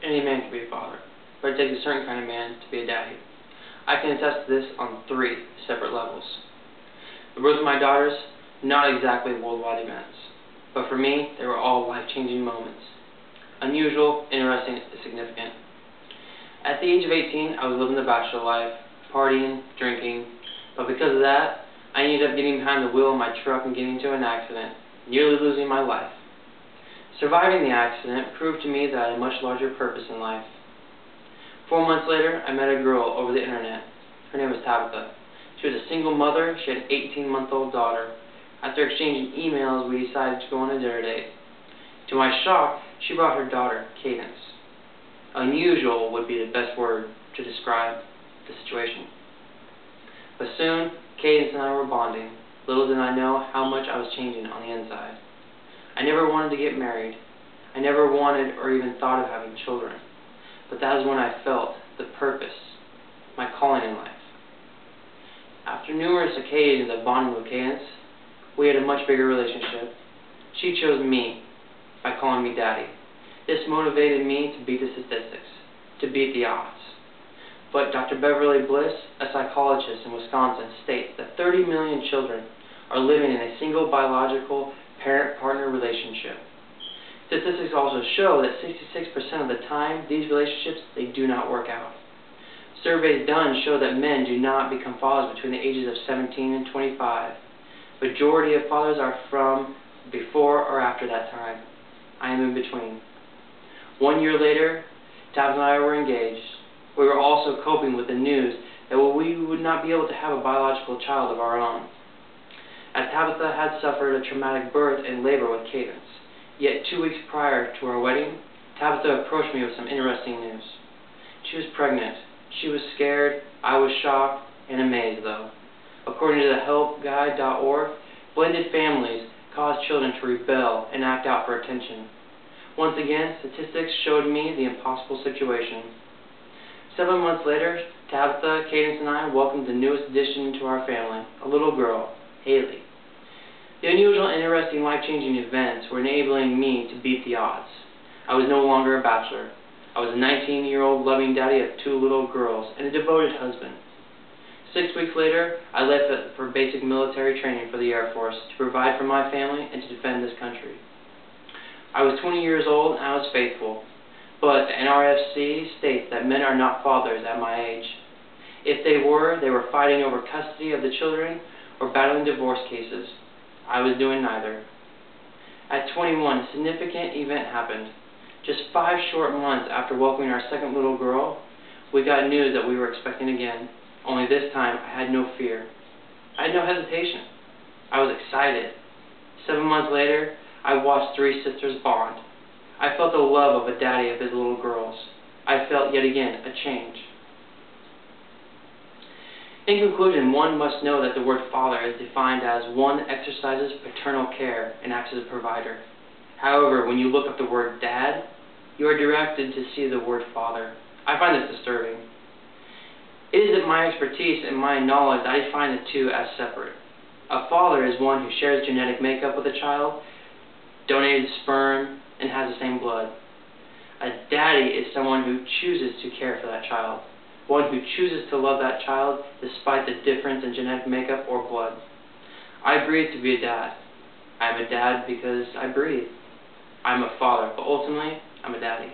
Any man can be a father, but it takes a certain kind of man to be a daddy. I can attest to this on 3 separate levels. The birth of my daughters, not exactly worldwide events, but for me, they were all life-changing moments. Unusual, interesting, and significant. At the age of 18, I was living the bachelor life, partying, drinking, but because of that, I ended up getting behind the wheel of my truck and getting into an accident, nearly losing my life. Surviving the accident proved to me that I had a much larger purpose in life. 4 months later, I met a girl over the internet. Her name was Tabitha. She was a single mother. She had an 18-month-old daughter. After exchanging emails, we decided to go on a dinner date. To my shock, she brought her daughter, Cadence. Unusual would be the best word to describe the situation. But soon, Cadence and I were bonding. Little did I know how much I was changing on the inside. I never wanted to get married. I never wanted or even thought of having children. But that is when I felt the purpose, my calling in life. After numerous occasions of bonding with Cadence, we had a much bigger relationship. She chose me by calling me Daddy. This motivated me to beat the statistics, to beat the odds. But Dr. Beverly Bliss, a psychologist in Wisconsin, states that 30 million children are living in a single biological parent-partner relationship. Statistics also show that 66% of the time, these relationships, they do not work out. Surveys done show that men do not become fathers between the ages of 17 and 25. Majority of fathers are from before or after that time. I am in between. 1 year later, Tabitha and I were engaged. We were also coping with the news that we would not be able to have a biological child of our own, as Tabitha had suffered a traumatic birth and labor with Cadence. Yet 2 weeks prior to our wedding, Tabitha approached me with some interesting news. She was pregnant. She was scared. I was shocked and amazed, though. According to the helpguide.org, blended families cause children to rebel and act out for attention. Once again, statistics showed me the impossible situation. 7 months later, Tabitha, Cadence, and I welcomed the newest addition to our family, a little girl, Haley. The unusual, interesting, life-changing events were enabling me to beat the odds. I was no longer a bachelor. I was a 19-year-old loving daddy of 2 little girls and a devoted husband. 6 weeks later, I left for basic military training for the Air Force to provide for my family and to defend this country. I was 20 years old and I was faithful, but the NRFC states that men are not fathers at my age. If they were fighting over custody of the children or battling divorce cases. I was doing neither. At 21, a significant event happened. Just 5 short months after welcoming our second little girl, we got news that we were expecting again. Only this time, I had no fear. I had no hesitation. I was excited. 7 months later, I watched 3 sisters bond. I felt the love of a daddy of his little girls. I felt, yet again, a change. In conclusion, one must know that the word father is defined as one that exercises paternal care and acts as a provider. However, when you look up the word dad, you are directed to see the word father. I find this disturbing. It is in my expertise and my knowledge that I define the two as separate. A father is one who shares genetic makeup with a child, donated sperm, and has the same blood. A daddy is someone who chooses to care for that child, one who chooses to love that child despite the difference in genetic makeup or blood. I breathe to be a dad. I am a dad because I breathe. I'm a father, but ultimately, I'm a daddy.